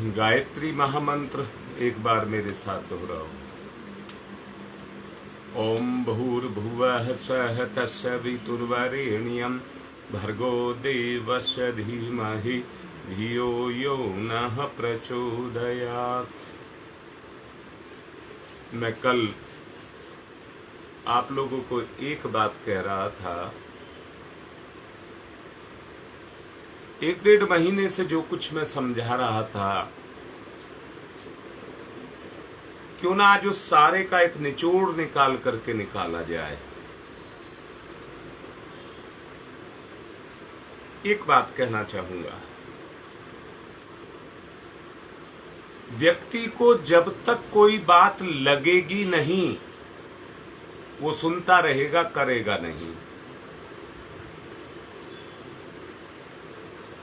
गायत्री महामंत्र एक बार मेरे साथ दोहराओ। ओम भूर्भुवः स्वः तत्सवितुर्वरेण्यं भर्गो देवस्य धीमहि धियो यो नः प्रचोदयात्। मैं कल आप लोगों को एक बात कह रहा था। 1-1.5 महीने से जो कुछ मैं समझा रहा था, क्यों ना आज उस सारे का एक निचोड़ निकाल करके निकाला जाए। एक बात कहना चाहूंगा, व्यक्ति को जब तक कोई बात लगेगी नहीं वो सुनता रहेगा, करेगा नहीं।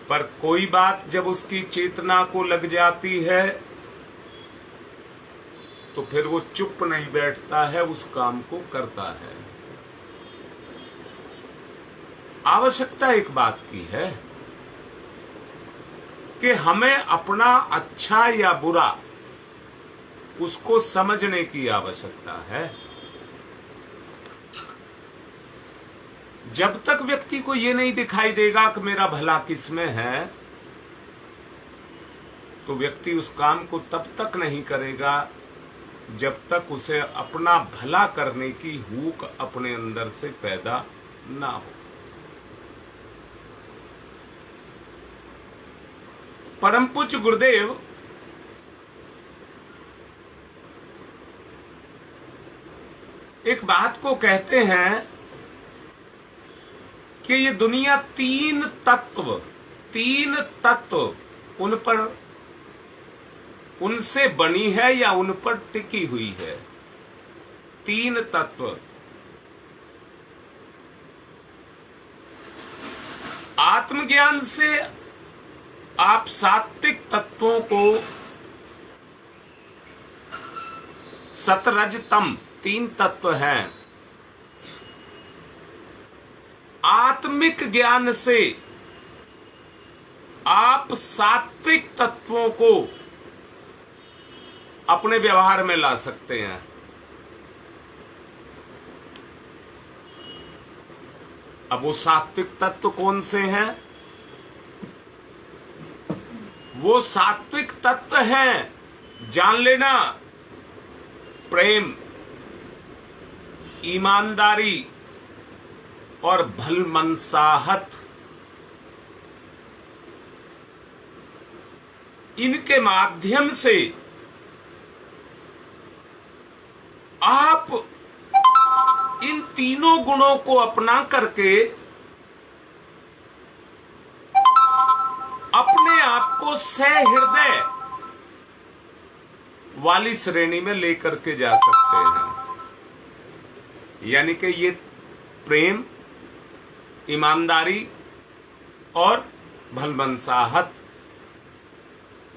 पर कोई बात जब उसकी चेतना को लग जाती है तो फिर वो चुप नहीं बैठता है, उस काम को करता है। आवश्यकता एक बात की है कि हमें अपना अच्छा या बुरा उसको समझने की आवश्यकता है। जब तक व्यक्ति को ये नहीं दिखाई देगा कि मेरा भला किसमें है, तो व्यक्ति उस काम को तब तक नहीं करेगा जब तक उसे अपना भला करने की हुक अपने अंदर से पैदा ना हो। परम पूज्य गुरुदेव एक बात को कहते हैं कि ये दुनिया तीन तत्व उन पर, उनसे बनी है या उन पर टिकी हुई है। 3 तत्व। आत्मज्ञान से आप सात्विक तत्वों को, सतरज तम 3 तत्व हैं। आत्मिक ज्ञान से आप सात्विक तत्वों को अपने व्यवहार में ला सकते हैं। अब वो सात्विक तत्व कौन से हैं? वो सात्विक तत्व हैं, जान लेना, प्रेम, ईमानदारी और भलमनसाहत। इनके माध्यम से आप इन तीनों गुणों को अपना करके अपने आप को सहृदय वाली श्रेणी में लेकर के जा सकते हैं। यानी कि ये प्रेम, ईमानदारी और भलमनसाहत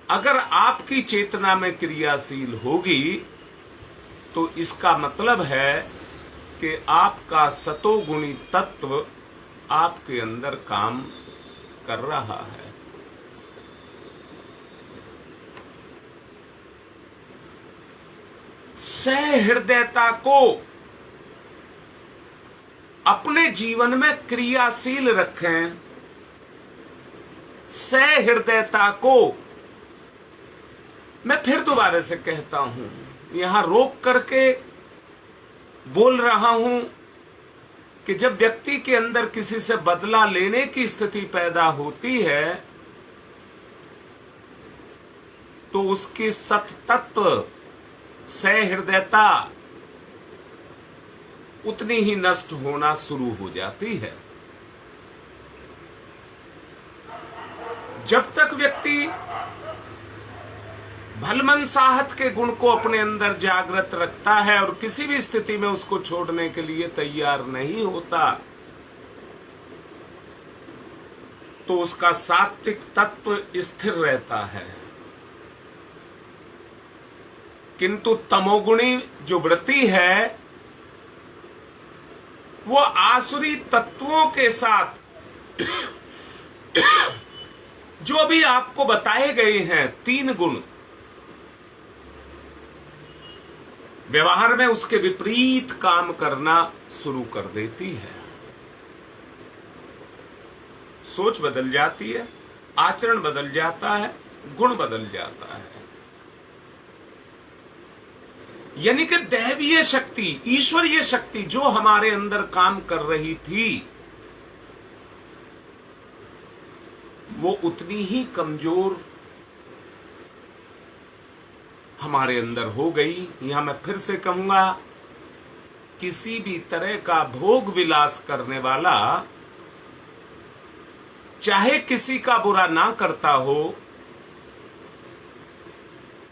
अगर आपकी चेतना में क्रियाशील होगी तो इसका मतलब है कि आपका सतोगुणी तत्व आपके अंदर काम कर रहा है। सहृदयता को अपने जीवन में क्रियाशील रखें। सहृदयता को मैं फिर दोबारा से कहता हूं, यहां रोक करके बोल रहा हूं कि जब व्यक्ति के अंदर किसी से बदला लेने की स्थिति पैदा होती है तो उसके सततत्व, सहृदयता उतनी ही नष्ट होना शुरू हो जाती है। जब तक व्यक्ति भलमनसाहत के गुण को अपने अंदर जागृत रखता है और किसी भी स्थिति में उसको छोड़ने के लिए तैयार नहीं होता, तो उसका सात्विक तत्व स्थिर रहता है। किंतु तमोगुणी जो वृत्ति है वो आसुरी तत्वों के साथ जो अभी आपको बताए गए हैं 3 गुण, व्यवहार में उसके विपरीत काम करना शुरू कर देती है। सोच बदल जाती है, आचरण बदल जाता है, गुण बदल जाता है। यानी कि दैवीय शक्ति, ईश्वरीय शक्ति जो हमारे अंदर काम कर रही थी, वो उतनी ही कमजोर हमारे अंदर हो गई। यहां मैं फिर से कहूंगा, किसी भी तरह का भोग विलास करने वाला चाहे किसी का बुरा ना करता हो,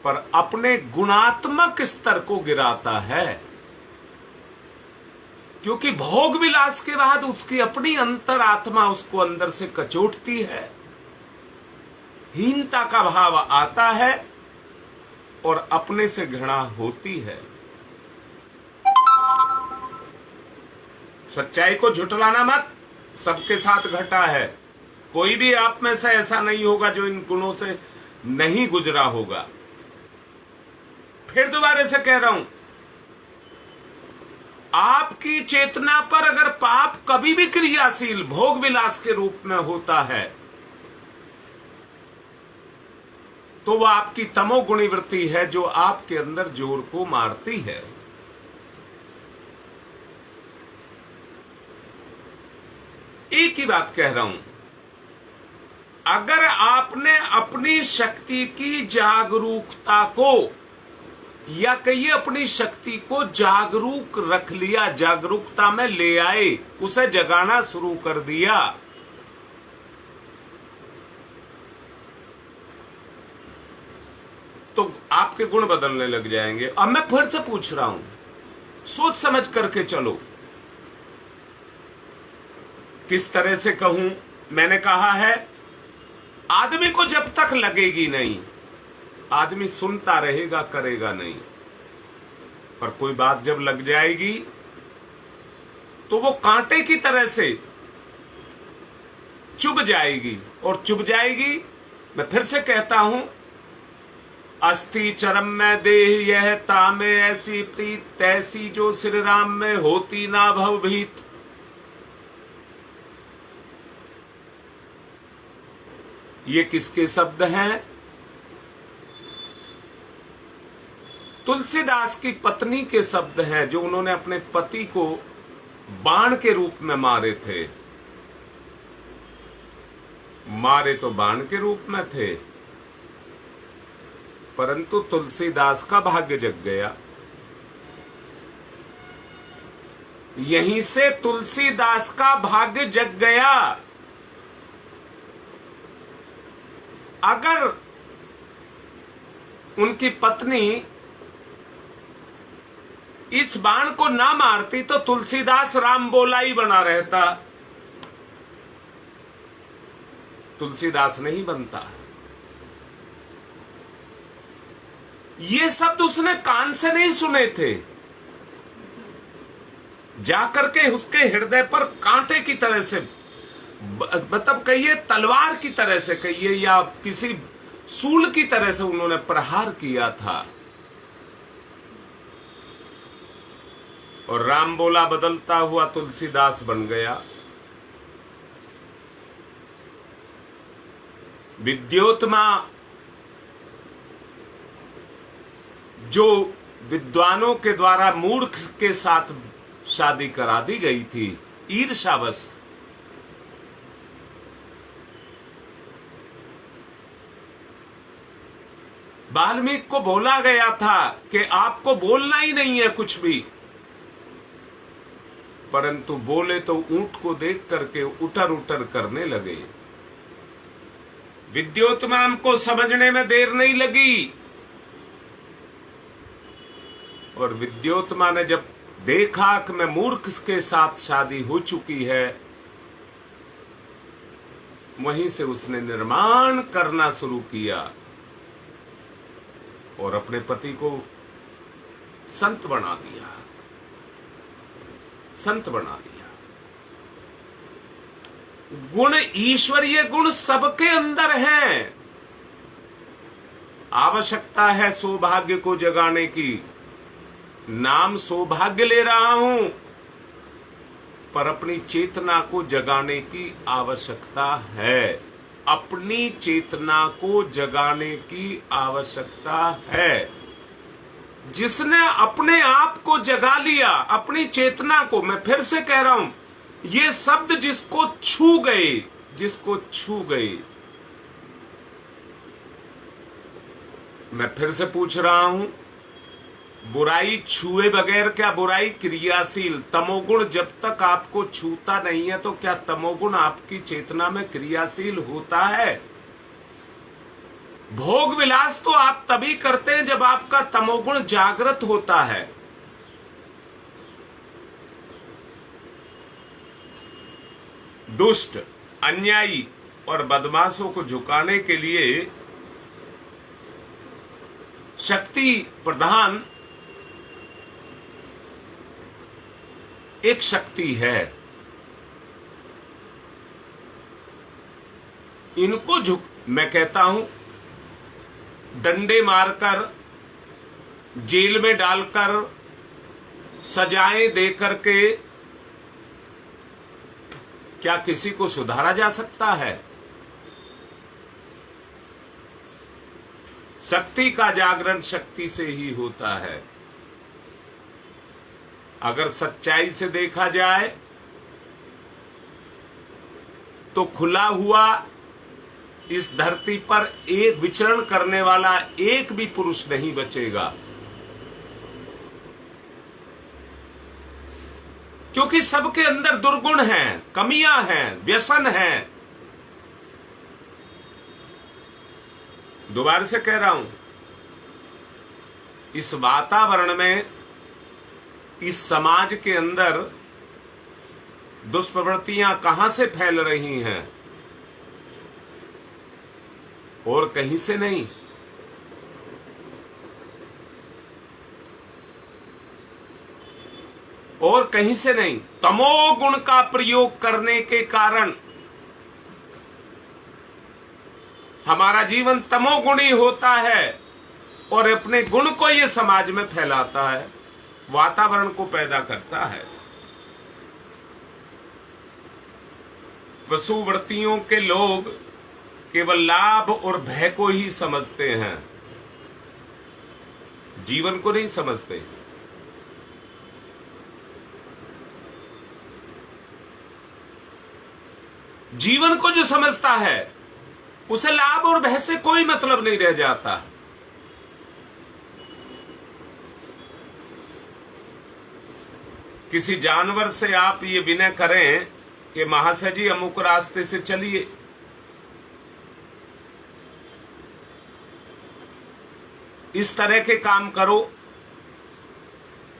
पर अपने गुणात्मक स्तर को गिराता है। क्योंकि भोग विलास के बाद उसकी अपनी अंतरात्मा उसको अंदर से कचोटती है, हीनता का भाव आता है और अपने से घृणा होती है। सच्चाई को झुठलाना मत, सबके साथ घटा है। कोई भी आप में से ऐसा नहीं होगा जो इन गुणों से नहीं गुजरा होगा। फिर दोबारा से कह रहा हूं, आपकी चेतना पर अगर पाप कभी भी क्रियाशील भोग विलास के रूप में होता है, तो वह आपकी तमोगुणी वृत्ति है जो आपके अंदर जोर को मारती है। एक ही बात कह रहा हूं, अगर आपने अपनी शक्ति की जागरूकता को, या कहिए अपनी शक्ति को जागरूक रख लिया, जागरूकता में ले आए, उसे जगाना शुरू कर दिया, तो आपके गुण बदलने लग जाएंगे। अब मैं फिर से पूछ रहा हूं, सोच समझ करके चलो। किस तरह से कहूं? मैंने कहा है, आदमी को जब तक लगेगी नहीं, आदमी सुनता रहेगा, करेगा नहीं। पर कोई बात जब लग जाएगी तो वो कांटे की तरह से चुभ जाएगी, और चुभ जाएगी। मैं फिर से कहता हूं, अस्थि चरम में देह यह तामे ऐसी प्रीत तैसी जो श्री राम में होती ना भवभीत। ये किसके शब्द हैं? तुलसीदास की पत्नी के शब्द हैं, जो उन्होंने अपने पति को बाण के रूप में मारे थे। मारे तो बाण के रूप में थे, परंतु तुलसीदास का भाग्य जग गया। यहीं से तुलसीदास का भाग्य जग गया। अगर उनकी पत्नी इस बाण को ना मारती तो तुलसीदास राम बोला ही बना रहता, तुलसीदास नहीं बनता। ये शब्द उसने कान से नहीं सुने थे, जाकर के उसके हृदय पर कांटे की तरह से, मतलब कहिए तलवार की तरह से कहिए, या किसी सूल की तरह से उन्होंने प्रहार किया था। और राम बोला बदलता हुआ तुलसीदास बन गया। विद्योत्मा जो विद्वानों के द्वारा मूर्ख के साथ शादी करा दी गई थी ईर्ष्यावश, वाल्मीकि को बोला गया था कि आपको बोलना ही नहीं है कुछ भी, परंतु बोले तो ऊंट को देख करके उटर उटर करने लगे। विद्योत्मा को समझने में देर नहीं लगी, और विद्योत्मा ने जब देखा कि मैं मूर्ख के साथ शादी हो चुकी है, वहीं से उसने निर्माण करना शुरू किया और अपने पति को संत बना दिया, संत बना दिया। गुण, ईश्वरीय गुण सबके अंदर हैं। आवश्यकता है सौभाग्य को जगाने की। नाम सौभाग्य ले रहा हूं, पर अपनी चेतना को जगाने की आवश्यकता है। अपनी चेतना को जगाने की आवश्यकता है। जिसने अपने आप को जगा लिया, अपनी चेतना को, मैं फिर से कह रहा हूं, ये शब्द जिसको छू गए, जिसको छू गए, मैं फिर से पूछ रहा हूं, बुराई छुए बगैर क्या बुराई क्रियाशील? तमोगुण जब तक आपको छूता नहीं है तो क्या तमोगुण आपकी चेतना में क्रियाशील होता है? भोग विलास तो आप तभी करते हैं जब आपका तमोगुण जागृत होता है। दुष्ट, अन्यायी और बदमाशों को झुकाने के लिए शक्ति प्रधान एक शक्ति है। इनको मैं कहता हूं, डंडे मारकर, जेल में डालकर, सजाएं देकर के क्या किसी को सुधारा जा सकता है? शक्ति का जागरण शक्ति से ही होता है। अगर सच्चाई से देखा जाए तो खुला हुआ इस धरती पर एक विचरण करने वाला एक भी पुरुष नहीं बचेगा, क्योंकि सबके अंदर दुर्गुण हैं, कमियां हैं, व्यसन हैं। दोबारा से कह रहा हूं, इस वातावरण में, इस समाज के अंदर दुष्प्रवृत्तियां कहां से फैल रही हैं? और कहीं से नहीं। और कहीं से नहीं। तमोगुण का प्रयोग करने के कारण हमारा जीवन तमोगुणी होता है और अपने गुण को ये समाज में फैलाता है, वातावरण को पैदा करता है। पशुवृत्तियों के लोग केवल लाभ और भय को ही समझते हैं, जीवन को नहीं समझते। जीवन को जो समझता है उसे लाभ और भय से कोई मतलब नहीं रह जाता। किसी जानवर से आप ये विनय करें कि महाशय जी अमुक रास्ते से चलिए, इस तरह के काम करो,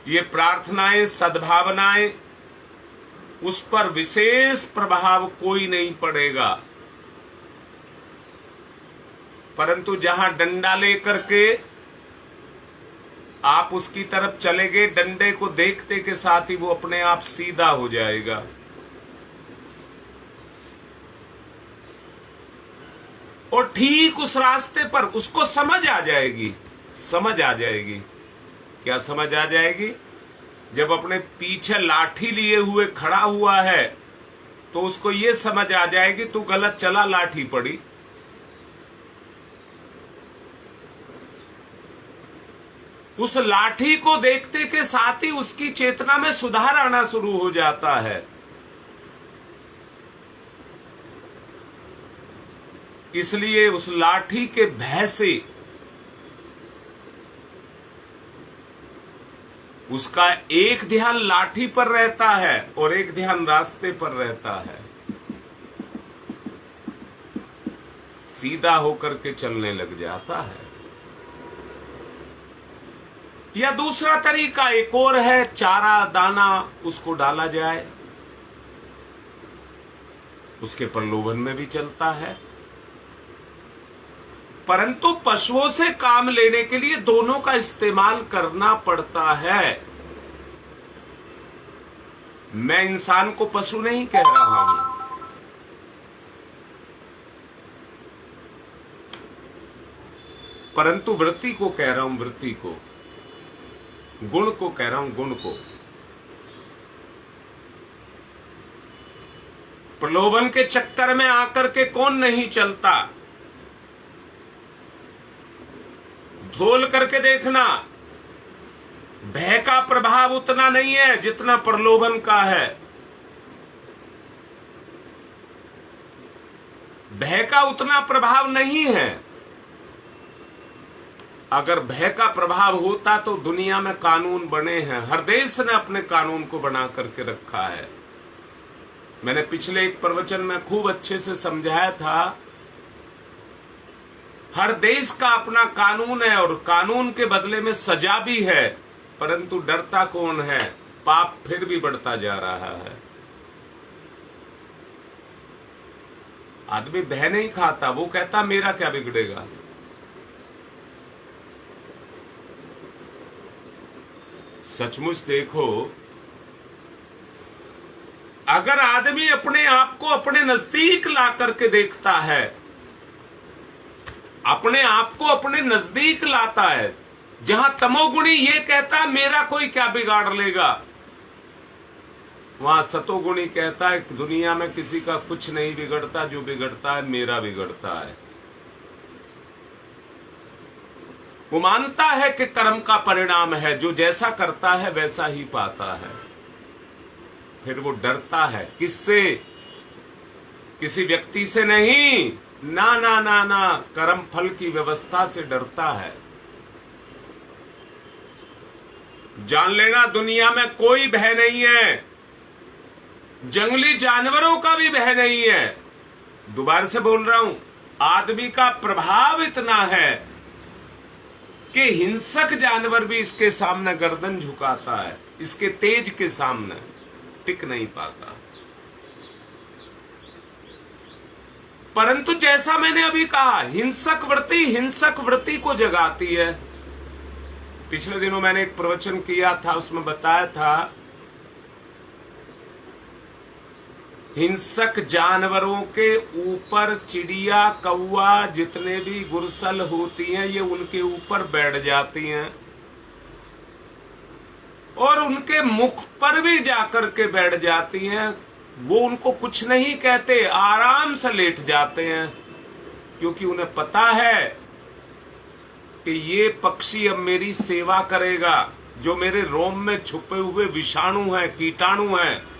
ये प्रार्थनाएं, सद्भावनाएं, उस पर विशेष प्रभाव कोई नहीं पड़ेगा। परंतु जहां डंडा लेकर के आप उसकी तरफ चले गए, डंडे को देखते के साथ ही वो अपने आप सीधा हो जाएगा। और ठीक उस रास्ते पर उसको समझ आ जाएगी। समझ आ जाएगी। क्या समझ आ जाएगी? जब अपने पीछे लाठी लिए हुए खड़ा हुआ है तो उसको ये समझ आ जाएगी तू गलत चला, लाठी पड़ी। उस लाठी को देखते के साथ ही उसकी चेतना में सुधार आना शुरू हो जाता है। इसलिए उस लाठी के भय से उसका एक ध्यान लाठी पर रहता है और एक ध्यान रास्ते पर रहता है। सीधा होकर के चलने लग जाता है। या दूसरा तरीका एक और है, चारा दाना उसको डाला जाए, उसके प्रलोभन में भी चलता है। परंतु पशुओं से काम लेने के लिए दोनों का इस्तेमाल करना पड़ता है। मैं इंसान को पशु नहीं कह रहा हूं, परंतु वृत्ति को कह रहा हूं, वृत्ति को, गुण को कह रहा हूं, गुण को। प्रलोभन के चक्कर में आकर के कौन नहीं चलता? ढोल करके देखना, भय का प्रभाव उतना नहीं है जितना प्रलोभन का है। भय का उतना प्रभाव नहीं है। अगर भय का प्रभाव होता तो दुनिया में कानून बने हैं। हर देश ने अपने कानून को बना करके रखा है। मैंने पिछले एक प्रवचन में खूब अच्छे से समझाया था, हर देश का अपना कानून है और कानून के बदले में सजा भी है, परंतु डरता कौन है? पाप फिर भी बढ़ता जा रहा है। आदमी भय नहीं खाता, वो कहता मेरा क्या बिगड़ेगा। सचमुच देखो, अगर आदमी अपने आप को अपने नजदीक ला करके देखता है, अपने आप को अपने नजदीक लाता है, जहां तमोगुणी ये कहता मेरा कोई क्या बिगाड़ लेगा, वहां सतोगुणी कहता है कि दुनिया में किसी का कुछ नहीं बिगड़ता, जो बिगड़ता है मेरा बिगड़ता है। वो मानता है कि कर्म का परिणाम है, जो जैसा करता है वैसा ही पाता है। फिर वो डरता है, किससे? किसी व्यक्ति से नहीं, ना ना ना ना, कर्म फल की व्यवस्था से डरता है। जान लेना, दुनिया में कोई भय नहीं है, जंगली जानवरों का भी भय नहीं है। दोबारा से बोल रहा हूं, आदमी का प्रभाव इतना है कि हिंसक जानवर भी इसके सामने गर्दन झुकाता है, इसके तेज के सामने टिक नहीं पाता। परंतु जैसा मैंने अभी कहा, हिंसक वृत्ति को जगाती है। पिछले दिनों मैंने एक प्रवचन किया था, उसमें बताया था हिंसक जानवरों के ऊपर चिड़िया, कौवा, जितने भी गुरसल होती हैं, ये उनके ऊपर बैठ जाती हैं और उनके मुख पर भी जाकर के बैठ जाती हैं। वो उनको कुछ नहीं कहते, आराम से लेट जाते हैं, क्योंकि उन्हें पता है कि ये पक्षी अब मेरी सेवा करेगा। जो मेरे रोम में छुपे हुए विषाणु हैं, कीटाणु हैं,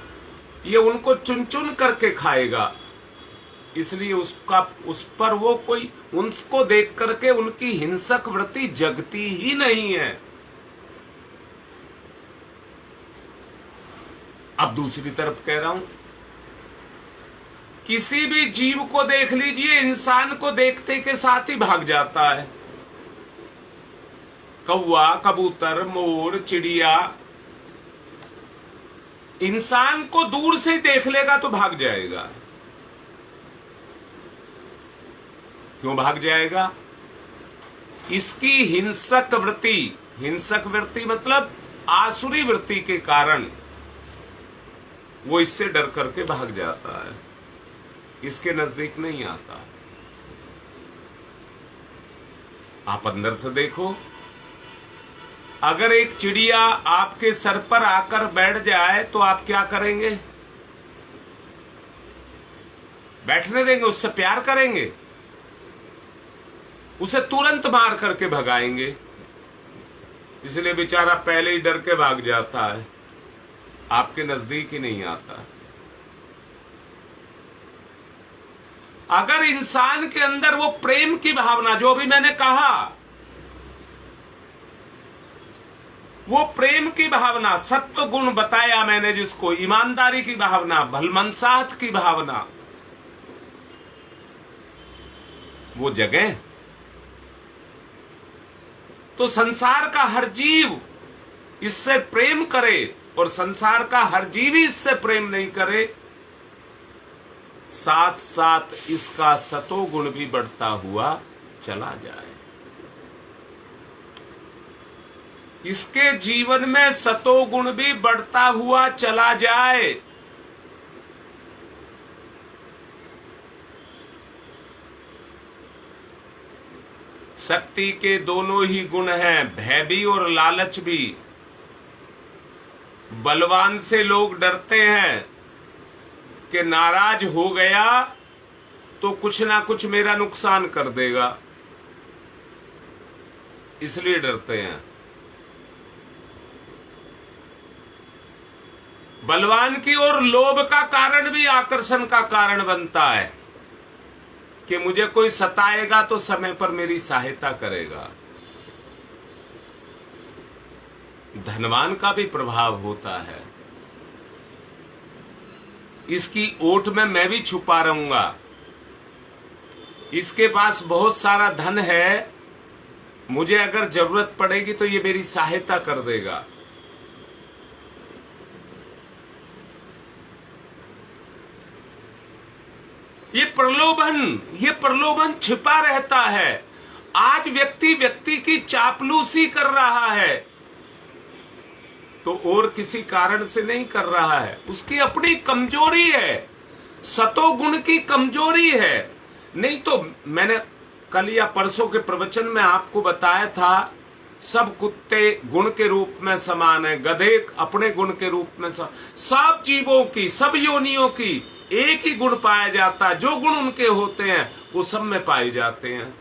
ये उनको चुन चुन करके खाएगा। इसलिए उस पर वो कोई, उनको देख करके उनकी हिंसक वृत्ति जगती ही नहीं है। अब दूसरी तरफ कह रहा हूं, किसी भी जीव को देख लीजिए, इंसान को देखते के साथ ही भाग जाता है। कौवा, कबूतर, मोर, चिड़िया, इंसान को दूर से देख लेगा तो भाग जाएगा। क्यों भाग जाएगा? इसकी हिंसक वृत्ति मतलब आसुरी वृत्ति के कारण वो इससे डर करके भाग जाता है, इसके नजदीक नहीं आता। आप अंदर से देखो, अगर एक चिड़िया आपके सर पर आकर बैठ जाए तो आप क्या करेंगे? बैठने देंगे? उससे प्यार करेंगे? उसे तुरंत मार करके भगाएंगे। इसलिए बेचारा पहले ही डर के भाग जाता है, आपके नजदीक ही नहीं आता। अगर इंसान के अंदर वो प्रेम की भावना, जो भी मैंने कहा, वो प्रेम की भावना, सत्व गुण बताया मैंने जिसको, ईमानदारी की भावना, भलमनसाहत की भावना, वो जगह, तो संसार का हर जीव इससे प्रेम करे और संसार का हर जीव ही इससे प्रेम नहीं करे, साथ साथ इसका सतोगुण भी बढ़ता हुआ चला जाए। इसके जीवन में सतोगुण भी बढ़ता हुआ चला जाए। शक्ति के दोनों ही गुण हैं, भय भी और लालच भी। बलवान से लोग डरते हैं कि नाराज हो गया तो कुछ ना कुछ मेरा नुकसान कर देगा, इसलिए डरते हैं। बलवान की ओर लोभ का कारण भी आकर्षण का कारण बनता है कि मुझे कोई सताएगा तो समय पर मेरी सहायता करेगा। धनवान का भी प्रभाव होता है, इसकी ओट में मैं भी छुपा रहूंगा, इसके पास बहुत सारा धन है, मुझे अगर जरूरत पड़ेगी तो ये मेरी सहायता कर देगा। ये प्रलोभन छिपा रहता है। आज व्यक्ति की चापलूसी कर रहा है तो और किसी कारण से नहीं कर रहा है, उसकी अपनी कमजोरी है, सतोगुण की कमजोरी है। नहीं तो मैंने कल या परसों के प्रवचन में आपको बताया था, सब कुत्ते गुण के रूप में समान है, गधे अपने गुण के रूप में सब जीवों की, सब योनियों की एक ही गुण पाया जाता है। जो गुण उनके होते हैं वो सब में पाए जाते हैं,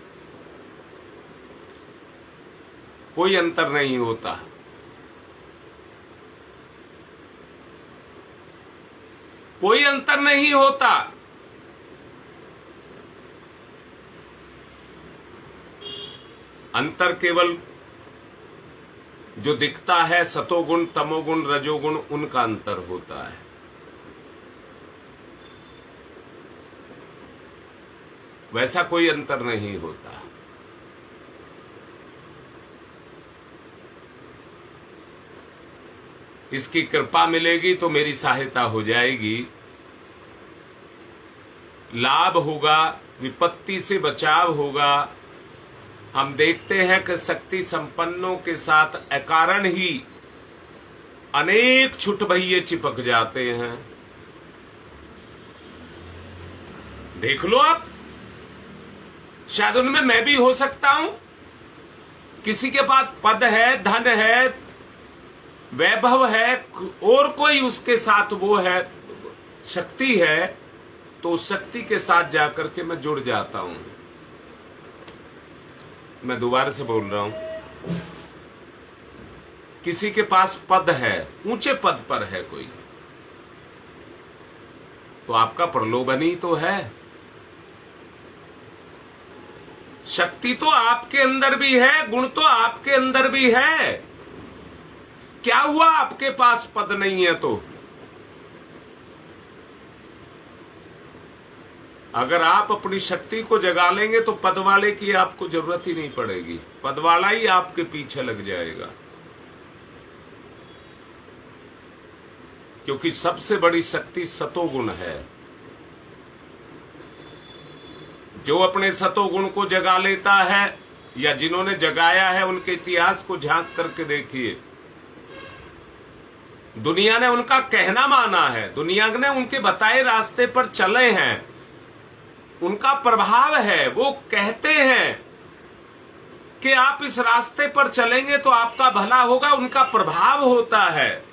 कोई अंतर नहीं होता। कोई अंतर नहीं होता। अंतर केवल जो दिखता है सतोगुण, तमोगुण, रजोगुण, उनका अंतर होता है। वैसा कोई अंतर नहीं होता। इसकी कृपा मिलेगी तो मेरी सहायता हो जाएगी, लाभ होगा, विपत्ति से बचाव होगा। हम देखते हैं कि शक्ति संपन्नों के साथ अकारण ही अनेक छुटभइये चिपक जाते हैं। देख लो आप, शायद उनमें मैं भी हो सकता हूं। किसी के पास पद है, धन है, वैभव है, और कोई उसके साथ वो है, शक्ति है, तो उस शक्ति के साथ जाकर के मैं जुड़ जाता हूं। मैं दोबारा से बोल रहा हूं, किसी के पास पद है, ऊंचे पद पर है कोई, तो आपका प्रलोभन ही तो है। शक्ति तो आपके अंदर भी है, गुण तो आपके अंदर भी है। क्या हुआ आपके पास पद नहीं है तो? अगर आप अपनी शक्ति को जगा लेंगे तो पद वाले की आपको जरूरत ही नहीं पड़ेगी, पद वाला ही आपके पीछे लग जाएगा। क्योंकि सबसे बड़ी शक्ति सतोगुण है। जो अपने सतोगुण को जगा लेता है, या जिन्होंने जगाया है, उनके इतिहास को झांक करके देखिए। दुनिया ने उनका कहना माना है, दुनिया ने उनके बताए रास्ते पर चले हैं, उनका प्रभाव है। वो कहते हैं कि आप इस रास्ते पर चलेंगे तो आपका भला होगा, उनका प्रभाव होता है।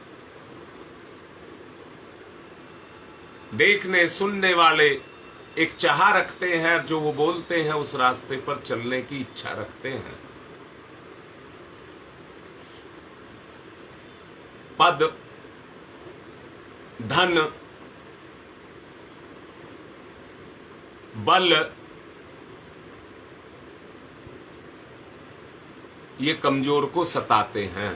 देखने सुनने वाले एक चाह रखते हैं, जो वो बोलते हैं उस रास्ते पर चलने की इच्छा रखते हैं। पद, धन, बल, ये कमजोर को सताते हैं।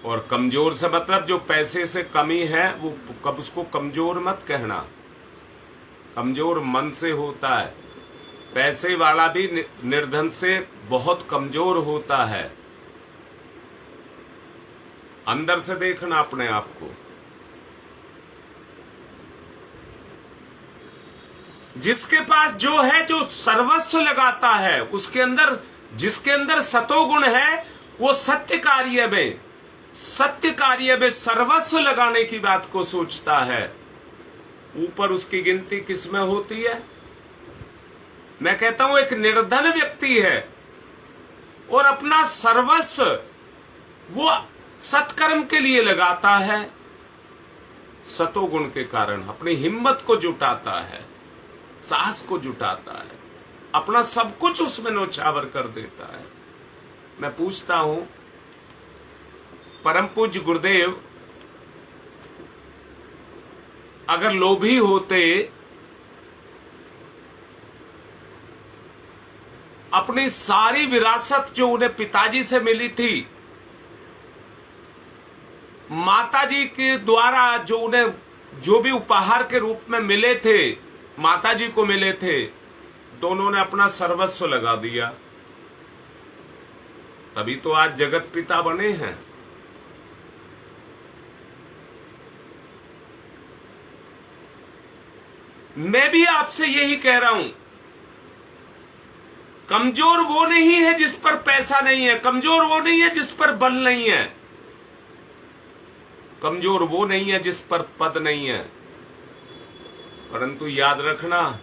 और कमजोर से मतलब जो पैसे से कमी है, वो कब उसको कमजोर मत कहना, कमजोर मन से होता है। पैसे वाला भी निर्धन से बहुत कमजोर होता है। अंदर से देखना अपने आप को। जिसके पास जो है, जो सर्वस्व लगाता है, उसके अंदर, जिसके अंदर सतोगुण है, वो सत्य कार्य में सर्वस्व लगाने की बात को सोचता है। ऊपर उसकी गिनती किसमें होती है? मैं कहता हूं एक निर्धन व्यक्ति है और अपना सर्वस्व वो सत्कर्म के लिए लगाता है, सतोगुण के कारण अपनी हिम्मत को जुटाता है, साहस को जुटाता है, अपना सब कुछ उसमें न्योछावर कर देता है। मैं पूछता हूं, परम पूज्य गुरुदेव अगर लोभी होते, अपनी सारी विरासत जो उन्हें पिताजी से मिली थी, माताजी के द्वारा जो उन्हें जो भी उपहार के रूप में मिले थे, माताजी को मिले थे, तो उन्होंने अपना सर्वस्व लगा दिया, तभी तो आज जगत पिता बने हैं। मैं भी आपसे यही कह रहा हूं, कमजोर वो नहीं है जिस पर पैसा नहीं है, कमजोर वो नहीं है जिस पर बल नहीं है, कमजोर वो नहीं है जिस पर पद नहीं है, परंतु याद रखना,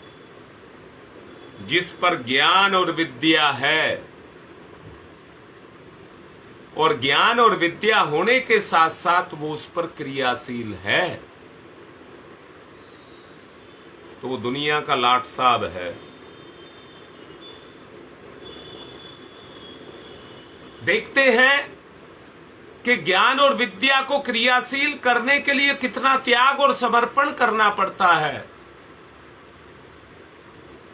जिस पर ज्ञान और विद्या है, और ज्ञान और विद्या होने के साथ साथ वो उस पर क्रियाशील है, तो वो दुनिया का लाट साहब है। देखते हैं कि ज्ञान और विद्या को क्रियाशील करने के लिए कितना त्याग और समर्पण करना पड़ता है।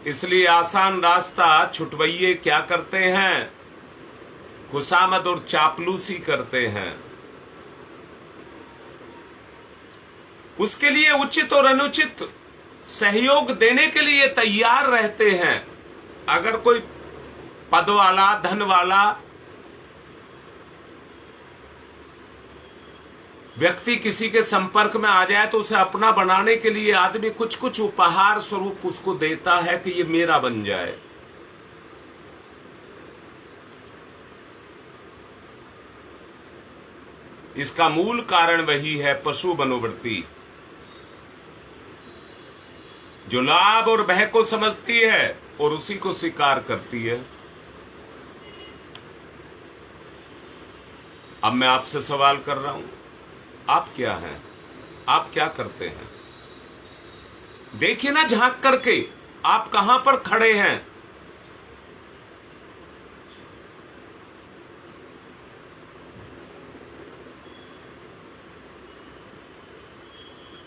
इसलिए आसान रास्ता छुटवैये क्या करते हैं? खुशामद और चापलूसी करते हैं। उसके लिए उचित और अनुचित सहयोग देने के लिए तैयार रहते हैं। अगर कोई पद वाला, धन वाला व्यक्ति किसी के संपर्क में आ जाए तो उसे अपना बनाने के लिए आदमी कुछ कुछ उपहार स्वरूप उसको देता है कि ये मेरा बन जाए। इसका मूल कारण वही है, पशु मनोवृत्ति, जो लाभ और भय को समझती है और उसी को स्वीकार करती है। अब मैं आपसे सवाल कर रहा हूं, आप क्या हैं? आप क्या करते हैं? देखिए ना झांक करके, आप कहां पर खड़े हैं।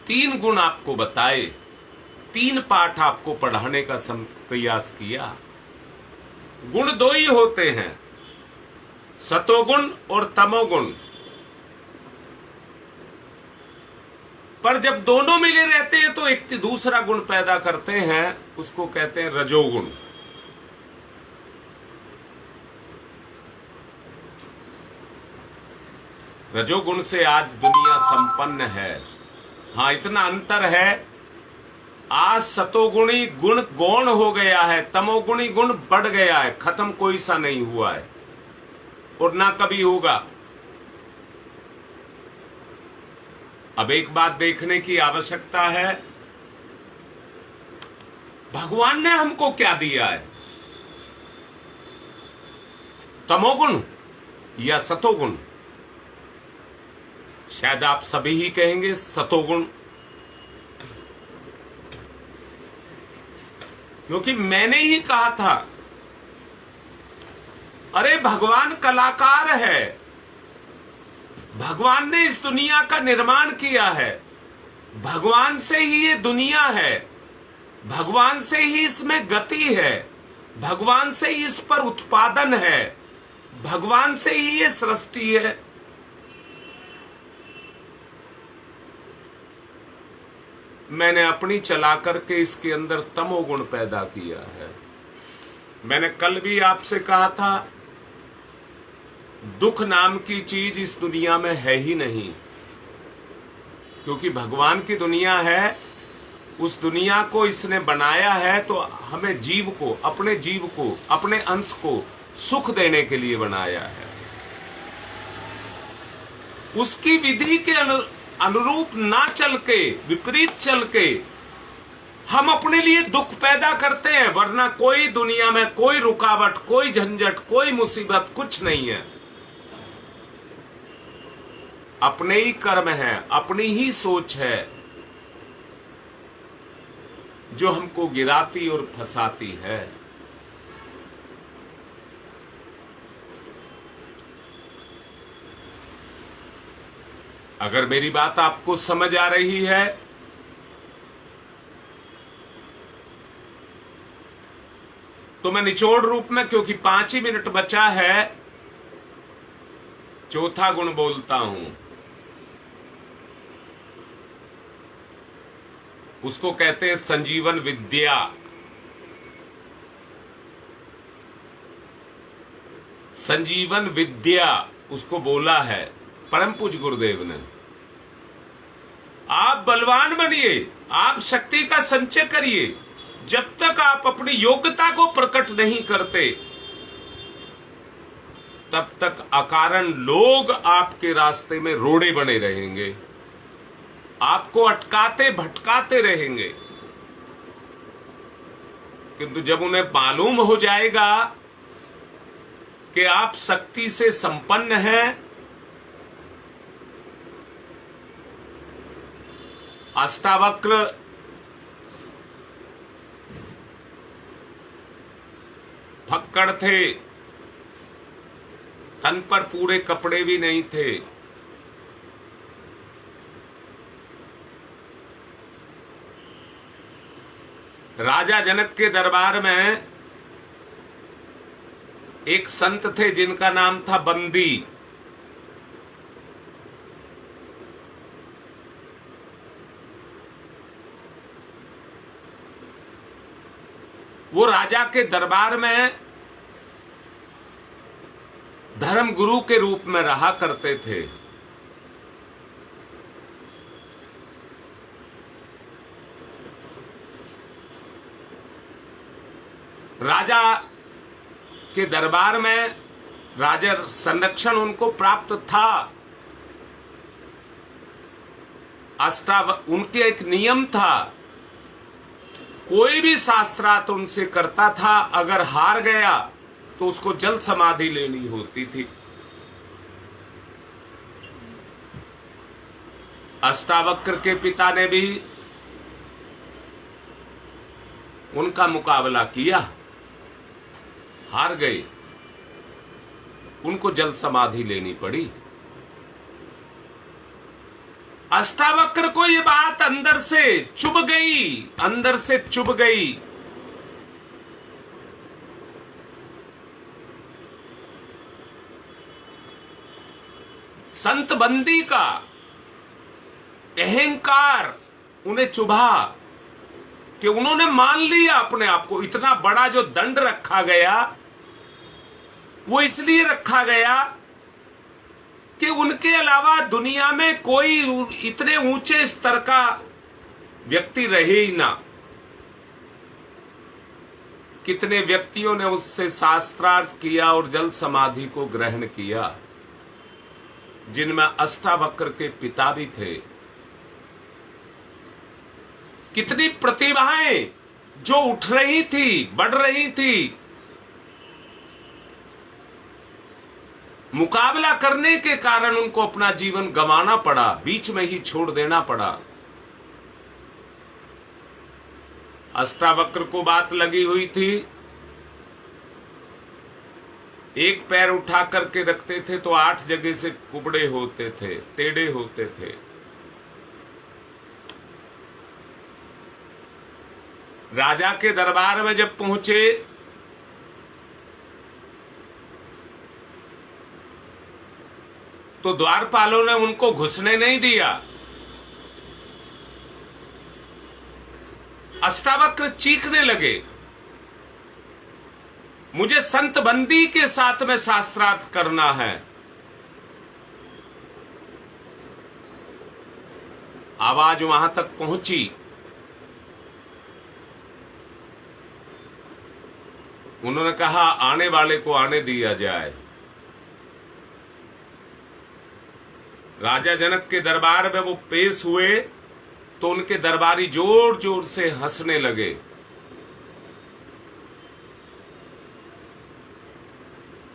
तीन गुण आपको बताए, तीन पाठ आपको पढ़ाने का प्रयास किया। गुण दो ही होते हैं, सतोगुण और तमोगुण। पर जब दोनों मिले रहते हैं तो एक दूसरा गुण पैदा करते हैं, उसको कहते हैं रजोगुण। रजोगुण से आज दुनिया संपन्न है। हाँ, इतना अंतर है, आज सतोगुणी गुण गौण हो गया है, तमोगुणी गुण बढ़ गया है, खत्म कोई सा नहीं हुआ है और ना कभी होगा। अब एक बात देखने की आवश्यकता है, भगवान ने हमको क्या दिया है, तमोगुण या सतोगुण? शायद आप सभी ही कहेंगे सतोगुण, क्योंकि मैंने ही कहा था, अरे भगवान कलाकार है, भगवान ने इस दुनिया का निर्माण किया है, भगवान से ही ये दुनिया है, भगवान से ही इसमें गति है, भगवान से ही इस पर उत्पादन है, भगवान से ही ये सृष्टि है। मैंने अपनी चला करके इसके अंदर तमोगुण पैदा किया है। मैंने कल भी आपसे कहा था, दुख नाम की चीज इस दुनिया में है ही नहीं, क्योंकि भगवान की दुनिया है, उस दुनिया को इसने बनाया है तो हमें जीव को, अपने जीव को, अपने अंश को सुख देने के लिए बनाया है। उसकी विधि के अनुरूप ना चल के, विपरीत चल के हम अपने लिए दुख पैदा करते हैं, वरना कोई दुनिया में कोई रुकावट, कोई झंझट, कोई मुसीबत कुछ नहीं है। अपने ही कर्म है, अपनी ही सोच है जो हमको गिराती और फंसाती है। अगर मेरी बात आपको समझ आ रही है तो मैं निचोड़ रूप में, क्योंकि 5 ही मिनट बचा है, चौथा गुण बोलता हूं। उसको कहते हैं संजीवन विद्या। संजीवन विद्या उसको बोला है परम पूज्य गुरुदेव ने। आप बलवान बनिए, आप शक्ति का संचय करिए। जब तक आप अपनी योग्यता को प्रकट नहीं करते तब तक अकारण लोग आपके रास्ते में रोड़े बने रहेंगे, आपको अटकाते भटकाते रहेंगे। किंतु जब उन्हें मालूम हो जाएगा कि आप शक्ति से संपन्न हैं, अष्टावक्र फक्कड़ थे, तन पर पूरे कपड़े भी नहीं थे, राजा जनक के दरबार में एक संत थे जिनका नाम था बंदी। वो राजा के दरबार में धर्म गुरु के रूप में रहा करते थे। राजा के दरबार में राजा संरक्षण उनको प्राप्त था। उनके एक नियम था, कोई भी शास्त्रार्थ उनसे करता था, अगर हार गया तो उसको जल समाधि लेनी होती थी। अष्टावक्र के पिता ने भी उनका मुकाबला किया, हार गए, उनको जल समाधि लेनी पड़ी। अष्टावक्र को ये बात अंदर से चुभ गई, अंदर से चुभ गई। संत बंदी का अहंकार उन्हें चुभा कि उन्होंने मान लिया अपने आप को। इतना बड़ा जो दंड रखा गया वो इसलिए रखा गया कि उनके अलावा दुनिया में कोई इतने ऊंचे स्तर का व्यक्ति रहे ही ना। कितने व्यक्तियों ने उससे शास्त्रार्थ किया और जल समाधि को ग्रहण किया, जिनमें अष्टावक्र के पिता भी थे। कितनी प्रतिभाएं जो उठ रही थी, बढ़ रही थी, मुकाबला करने के कारण उनको अपना जीवन गंवाना पड़ा, बीच में ही छोड़ देना पड़ा। अष्टावक्र को बात लगी हुई थी, एक पैर उठा करके रखते थे तो 8 जगह से कुबड़े होते थे, टेढ़े होते थे। राजा के दरबार में जब पहुंचे तो द्वारपालों ने उनको घुसने नहीं दिया। अष्टावक्र चीखने लगे, मुझे संत बंदी के साथ में शास्त्रार्थ करना है। आवाज वहां तक पहुंची। उन्होंने कहा आने वाले को आने दिया जाए। राजा जनक के दरबार में वो पेश हुए तो उनके दरबारी जोर जोर से हंसने लगे।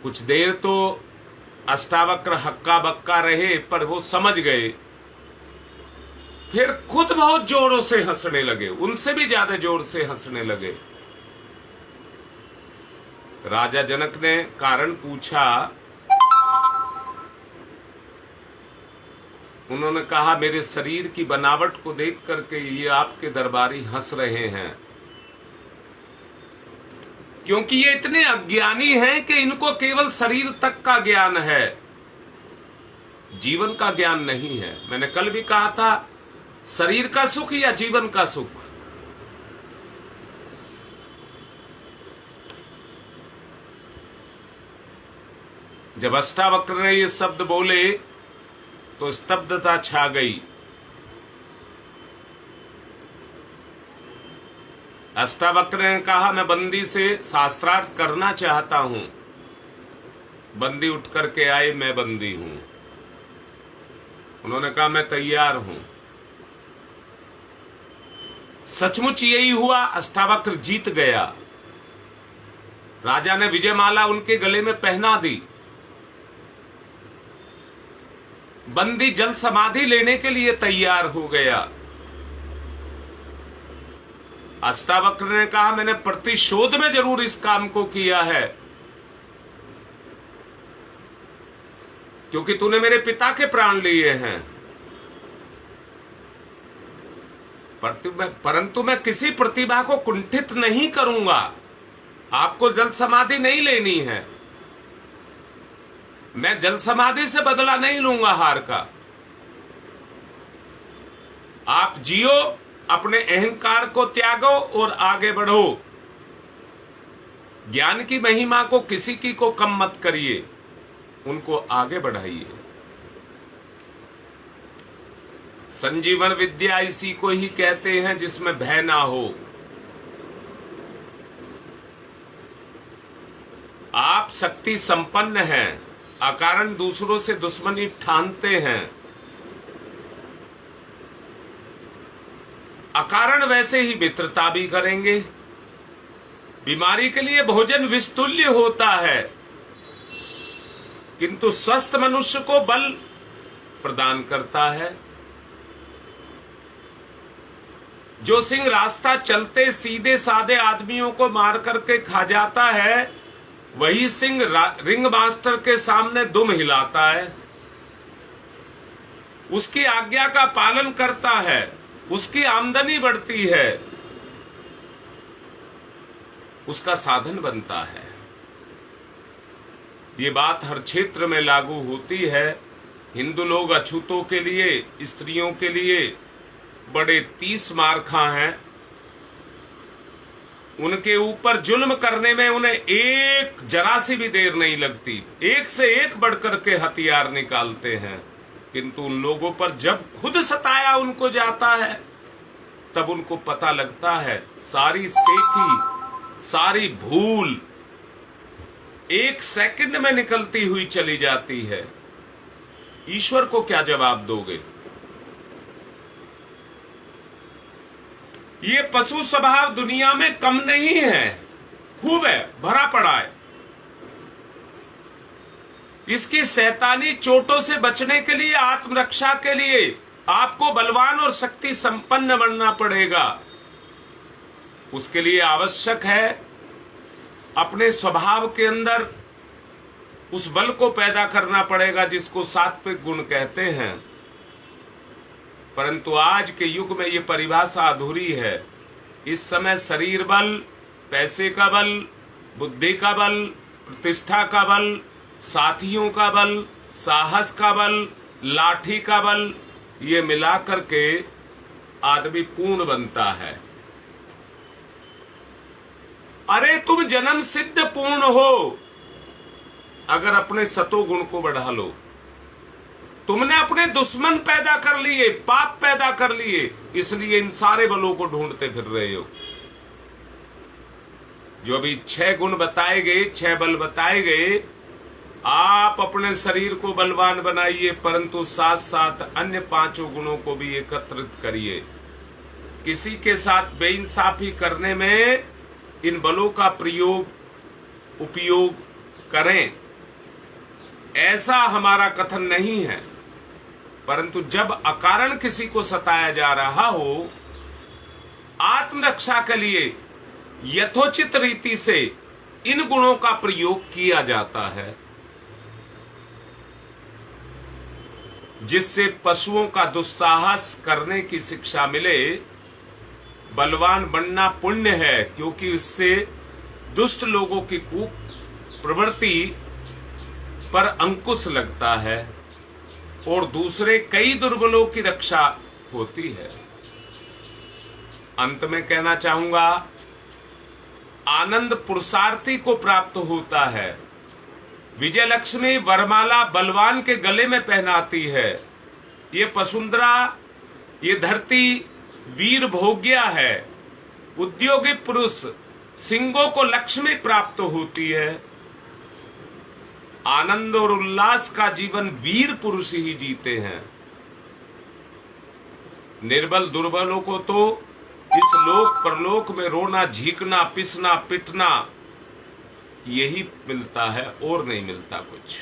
कुछ देर तो अष्टावक्र हक्का बक्का रहे, पर वो समझ गए। फिर खुद बहुत जोरों से हंसने लगे, उनसे भी ज्यादा जोर से हंसने लगे। राजा जनक ने कारण पूछा। उन्होंने कहा, मेरे शरीर की बनावट को देख करके ये आपके दरबारी हंस रहे हैं, क्योंकि ये इतने अज्ञानी हैं कि इनको केवल शरीर तक का ज्ञान है, जीवन का ज्ञान नहीं है। मैंने कल भी कहा था, शरीर का सुख या जीवन का सुख। जब अष्टावक्र ने ये शब्द बोले तो स्तब्धता छा गई। अष्टावक्र ने कहा, मैं बंदी से शास्त्रार्थ करना चाहता हूं। बंदी उठ करके आए, मैं बंदी हूं। उन्होंने कहा, मैं तैयार हूं। सचमुच यही हुआ, अष्टावक्र जीत गया। राजा ने विजयमाला उनके गले में पहना दी। बंदी जल समाधि लेने के लिए तैयार हो गया। अष्टावक्र ने कहा, मैंने प्रतिशोध में जरूर इस काम को किया है, क्योंकि तूने मेरे पिता के प्राण लिए हैं। परंतु मैं किसी प्रतिभा को कुंठित नहीं करूंगा। आपको जल समाधि नहीं लेनी है, मैं जल समाधि से बदला नहीं लूंगा हार का। आप जियो, अपने अहंकार को त्यागो और आगे बढ़ो। ज्ञान की महिमा को किसी की को कम मत करिए, उनको आगे बढ़ाइए। संजीवन विद्या इसी को ही कहते हैं जिसमें भय ना हो। आप शक्ति संपन्न हैं, अकारण दूसरों से दुश्मनी ठानते हैं, अकारण वैसे ही मित्रता भी करेंगे। बीमारी के लिए भोजन विस्तुल्य होता है, किंतु स्वस्थ मनुष्य को बल प्रदान करता है। जो सिंह रास्ता चलते सीधे साधे आदमियों को मार करके खा जाता है, वही सिंह रिंग मास्टर के सामने दुम हिलाता है, उसकी आज्ञा का पालन करता है, उसकी आमदनी बढ़ती है, उसका साधन बनता है। ये बात हर क्षेत्र में लागू होती है। हिंदू लोग अछूतों के लिए, स्त्रियों के लिए बड़े 30 मारखा हैं। उनके ऊपर जुल्म करने में उन्हें एक जरा सी भी देर नहीं लगती, एक से एक बढ़कर के हथियार निकालते हैं। किंतु उन लोगों पर जब खुद सताया उनको जाता है, तब उनको पता लगता है सारी सेकी, सारी भूल एक सेकंड में निकलती हुई चली जाती है। ईश्वर को क्या जवाब दोगे? ये पशु स्वभाव दुनिया में कम नहीं है, खूब है, भरा पड़ा है। इसकी शैतानी चोटों से बचने के लिए, आत्मरक्षा के लिए आपको बलवान और शक्ति संपन्न बनना पड़ेगा। उसके लिए आवश्यक है अपने स्वभाव के अंदर उस बल को पैदा करना पड़ेगा जिसको सात्विक गुण कहते हैं। परंतु आज के युग में ये परिभाषा अधूरी है। इस समय शरीर बल, पैसे का बल, बुद्धि का बल, प्रतिष्ठा का बल, साथियों का बल, साहस का बल, लाठी का बल, ये मिलाकर के आदमी पूर्ण बनता है। अरे तुम जन्म सिद्ध पूर्ण हो अगर अपने सतोगुण को बढ़ा लो। तुमने अपने दुश्मन पैदा कर लिए, पाप पैदा कर लिए, इसलिए इन सारे बलों को ढूंढते फिर रहे हो। जो अभी 6 गुण बताए गए, 6 बल बताए गए, आप अपने शरीर को बलवान बनाइए, परंतु साथ साथ अन्य 5 गुणों को भी एकत्रित करिए। किसी के साथ बेइंसाफी करने में इन बलों का उपयोग करें, ऐसा हमारा कथन नहीं है। परंतु जब अकारण किसी को सताया जा रहा हो, आत्मरक्षा के लिए यथोचित रीति से इन गुणों का प्रयोग किया जाता है, जिससे पशुओं का दुस्साहस करने की शिक्षा मिले। बलवान बनना पुण्य है, क्योंकि इससे दुष्ट लोगों की कुप्रवृत्ति पर अंकुश लगता है और दूसरे कई दुर्बलों की रक्षा होती है। अंत में कहना चाहूंगा, आनंद पुरुषार्थी को प्राप्त होता है। विजय लक्ष्मी वरमाला बलवान के गले में पहनाती है। ये वसुंधरा, ये धरती वीर भोग्या है। उद्योगी पुरुष सिंहों को लक्ष्मी प्राप्त होती है। आनंद और उल्लास का जीवन वीर पुरुष ही जीते हैं। निर्बल दुर्बलों को तो इस लोक परलोक में रोना, झीकना, पिसना, पिटना यही मिलता है और नहीं मिलता कुछ।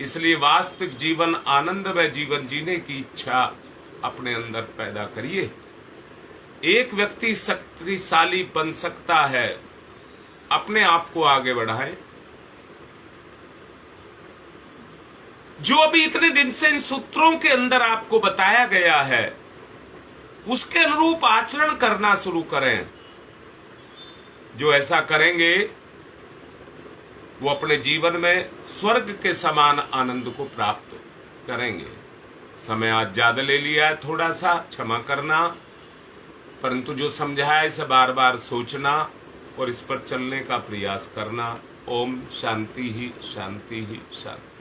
इसलिए वास्तविक जीवन, आनंदमय जीवन जीने की इच्छा अपने अंदर पैदा करिए। एक व्यक्ति शक्तिशाली बन सकता है, अपने आप को आगे बढ़ाएं। जो अभी इतने दिन से इन सूत्रों के अंदर आपको बताया गया है, उसके अनुरूप आचरण करना शुरू करें। जो ऐसा करेंगे वो अपने जीवन में स्वर्ग के समान आनंद को प्राप्त करेंगे। समय आज ज्यादा ले लिया है, थोड़ा सा क्षमा करना, परंतु जो समझाया इसे बार बार सोचना और इस पर चलने का प्रयास करना। ओम शांति ही शांति ही शांति।